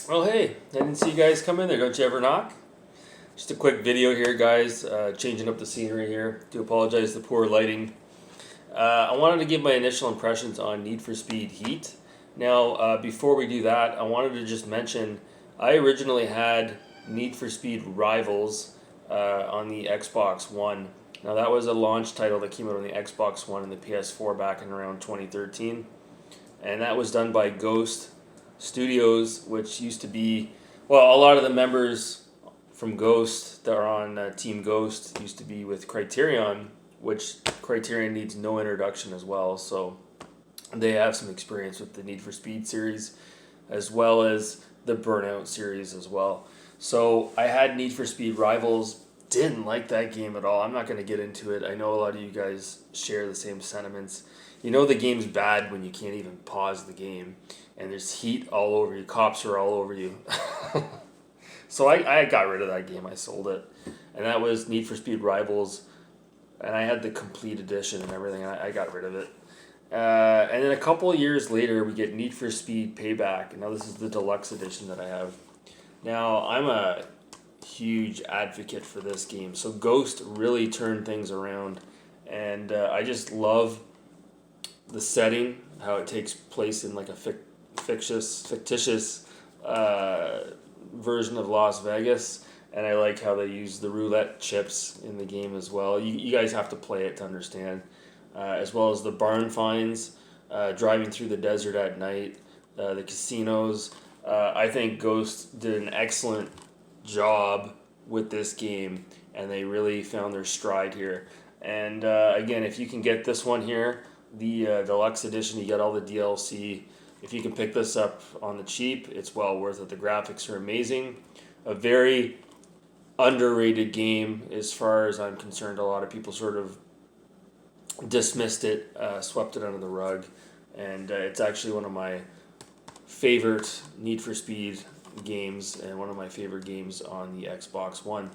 Oh hey, I didn't see you guys come in there. Don't you ever knock? Just a quick video here, guys. Changing up the scenery here. Do apologize for the poor lighting. I wanted to give my initial impressions on Need for Speed Heat. Now, before we do that, I wanted to just mention I originally had Need for Speed Rivals on the Xbox One. Now, that was a launch title that came out on the Xbox One and the PS4 back in around 2013. And that was done by Ghost Studios, which used to be, well, a lot of the members from Ghost that are on Team Ghost used to be with Criterion, which Criterion needs no introduction as well. So they have some experience with the Need for Speed series as well as the Burnout series as well. So I had Need for Speed Rivals, didn't like that game at all. I'm not going to get into it. I know a lot of you guys share the same sentiments. You know the game's bad when you can't even pause the game and there's heat all over you. Cops are all over you. So I got rid of that game. I sold it. And that was Need for Speed Rivals. And I had the complete edition and everything. I got rid of it. And then a couple of years later, we get Need for Speed Payback. And now this is the deluxe edition that I have. Now, I'm a huge advocate for this game. So Ghost really turned things around. And I just love the setting, how it takes place in like a fictitious version of Las Vegas, and I like how they use the roulette chips in the game as well. You guys have to play it to understand, as well as the barn finds, driving through the desert at night, the casinos. I think Ghost did an excellent job with this game, and they really found their stride here. And again, if you can get this one here, the deluxe edition, you get all the DLC. If you can pick this up on the cheap, it's well worth it. The graphics are amazing. A very underrated game as far as I'm concerned. A lot of people sort of dismissed it, swept it under the rug, and it's actually one of my favorite Need for Speed games and one of my favorite games on the Xbox One.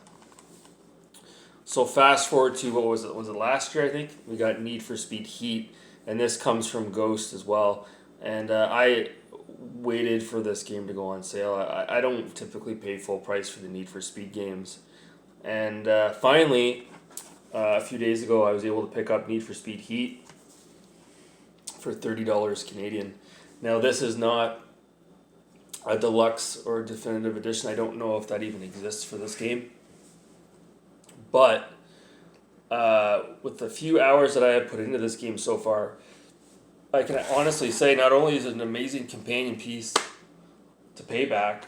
So fast forward to, what was it? Was it last year, I think? We got Need for Speed Heat, and this comes from Ghost as well. And I waited for this game to go on sale. I don't typically pay full price for the Need for Speed games. And finally, a few days ago, I was able to pick up Need for Speed Heat for $30 Canadian. Now, this is not a deluxe or definitive edition. I don't know if that even exists for this game. But with the few hours that I have put into this game so far, I can honestly say not only is it an amazing companion piece to Payback,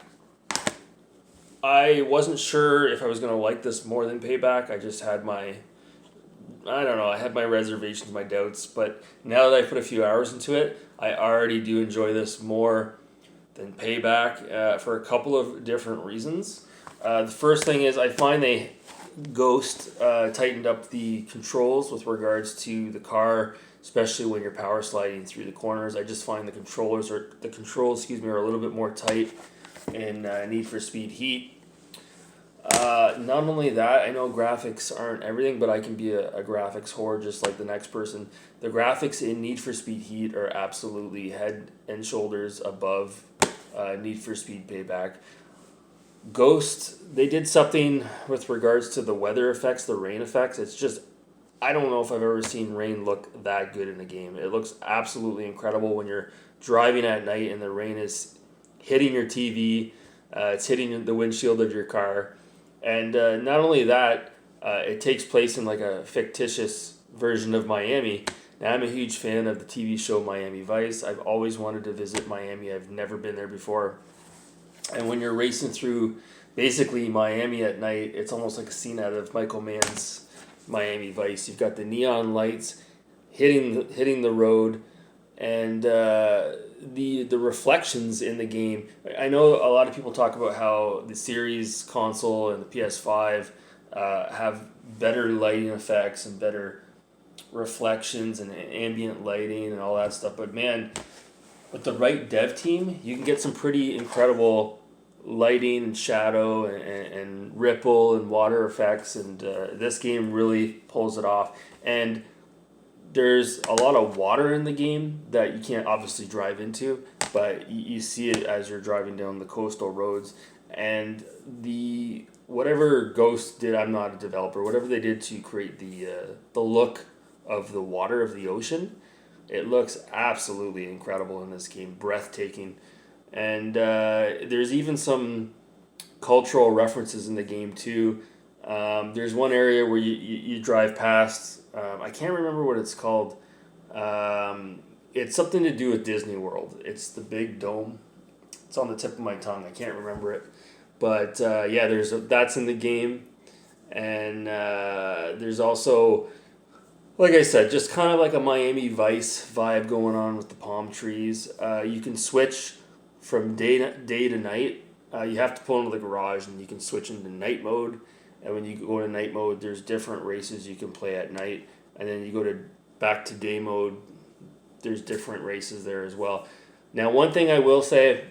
I wasn't sure if I was going to like this more than Payback. I just had I had my reservations, my doubts. But now that I put a few hours into it, I already do enjoy this more than Payback for a couple of different reasons. The first thing is I find Ghost tightened up the controls with regards to the car, especially when you're power sliding through the corners. I just find the controls are a little bit more tight in Need for Speed Heat. Not only that, I know graphics aren't everything, but I can be a graphics whore just like the next person. The graphics in Need for Speed Heat are absolutely head and shoulders above Need for Speed Payback. Ghost, they did something with regards to the weather effects, the rain effects. It's just, I don't know if I've ever seen rain look that good in a game. It looks absolutely incredible when you're driving at night and the rain is hitting your TV, it's hitting the windshield of your car. And not only that, it takes place in like a fictitious version of Miami. Now, I'm a huge fan of the TV show Miami Vice. I've always wanted to visit Miami. I've never been there before. And when you're racing through basically Miami at night, it's almost like a scene out of Michael Mann's Miami Vice. You've got the neon lights hitting the road, and the reflections in the game. I know a lot of people talk about how the series console and the PS5 have better lighting effects and better reflections and ambient lighting and all that stuff. But man, with the right dev team, you can get some pretty incredible lighting and shadow and ripple and water effects, and this game really pulls it off. And there's a lot of water in the game that you can't obviously drive into, but you see it as you're driving down the coastal roads. And whatever Ghost did, I'm not a developer, whatever they did to create the look of the water of the ocean, it looks absolutely incredible in this game, breathtaking. And there's even some cultural references in the game too. There's one area where you drive past, I can't remember what it's called. It's something to do with Disney World. It's the big dome. It's on the tip of my tongue. I can't remember it. But yeah, that's in the game. And there's also, like I said, just kind of like a Miami Vice vibe going on with the palm trees. You can switch from day to night. You have to pull into the garage and you can switch into night mode. And when you go to night mode, there's different races you can play at night. And then you go back to day mode, there's different races there as well. Now, one thing I will say,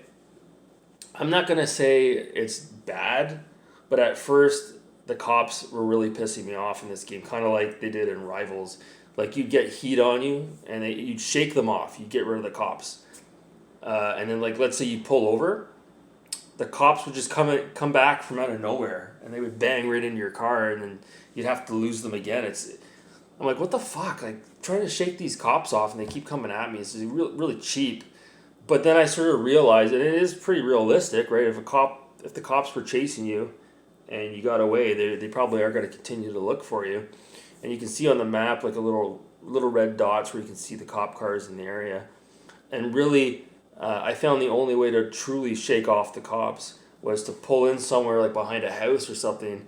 I'm not going to say it's bad, but at first the cops were really pissing me off in this game, kind of like they did in Rivals. Like, you'd get heat on you and you'd shake them off. You'd get rid of the cops. And then, like, let's say you pull over, the cops would just come back from out of nowhere and they would bang right into your car and then you'd have to lose them again. I'm like, what the fuck? Like, trying to shake these cops off and they keep coming at me. It's really, really cheap. But then I sort of realized, and it is pretty realistic, right? If the cops were chasing you and you got away, they probably are going to continue to look for you. And you can see on the map like a little red dots where you can see the cop cars in the area. And really, I found the only way to truly shake off the cops was to pull in somewhere like behind a house or something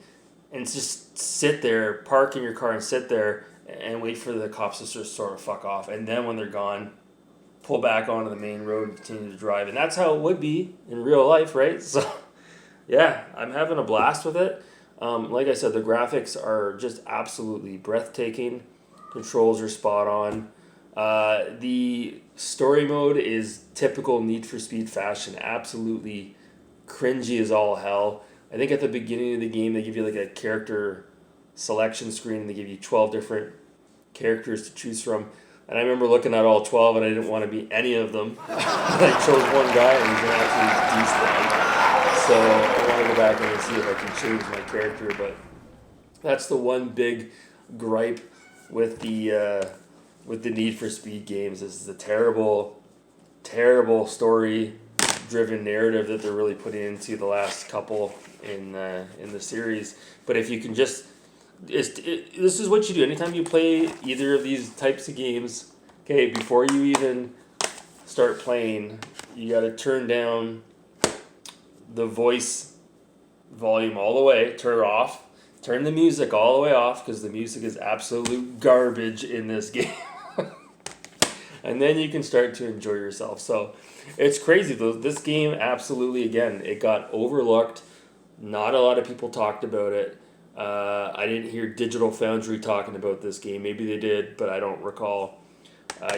and just sit there, park in your car and sit there and wait for the cops to just sort of fuck off. And then when they're gone, pull back onto the main road and continue to drive. And that's how it would be in real life, right? So, yeah, I'm having a blast with it. Like I said, the graphics are just absolutely breathtaking. Controls are spot on. The story mode is typical Need for Speed fashion. Absolutely cringy as all hell. I think at the beginning of the game, they give you like a character selection screen. They give you 12 different characters to choose from. And I remember looking at all 12 and I didn't want to be any of them. I chose one guy and he's an absolute douchebag. So I want to go back and see if I can change my character. But that's the one big gripe with the Need for Speed games is the terrible story-driven narrative that they're really putting into the last couple in the series. But if you can just... this is what you do. Anytime you play either of these types of games, okay, before you even start playing, you got to turn down the voice volume all the way, turn it off, turn the music all the way off, because the music is absolute garbage in this game. And then you can start to enjoy yourself. So it's crazy though. This game absolutely, again, it got overlooked. Not a lot of people talked about it. I didn't hear Digital Foundry talking about this game. Maybe they did, but I don't recall.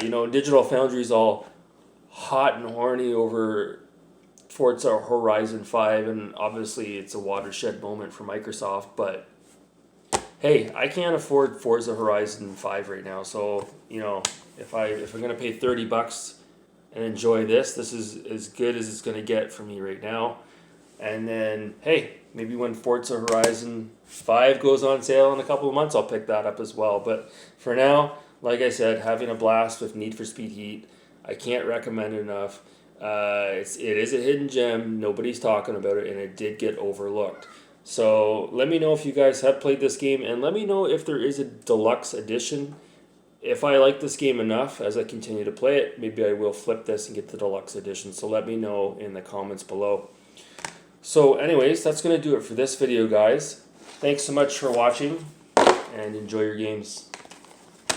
Digital Foundry's all hot and horny over Forza Horizon 5, and obviously it's a watershed moment for Microsoft, but hey, I can't afford Forza Horizon 5 right now, so, if I'm going to pay $30 and enjoy this is as good as it's going to get for me right now. And then, hey, maybe when Forza Horizon 5 goes on sale in a couple of months, I'll pick that up as well. But for now, like I said, having a blast with Need for Speed Heat. I can't recommend it enough. It is a hidden gem. Nobody's talking about it, and it did get overlooked. So let me know if you guys have played this game, and let me know if there is a deluxe edition. If I like this game enough as I continue to play it, maybe I will flip this and get the deluxe edition. So let me know in the comments below. So anyways, that's going to do it for this video, guys. Thanks so much for watching, and enjoy your games.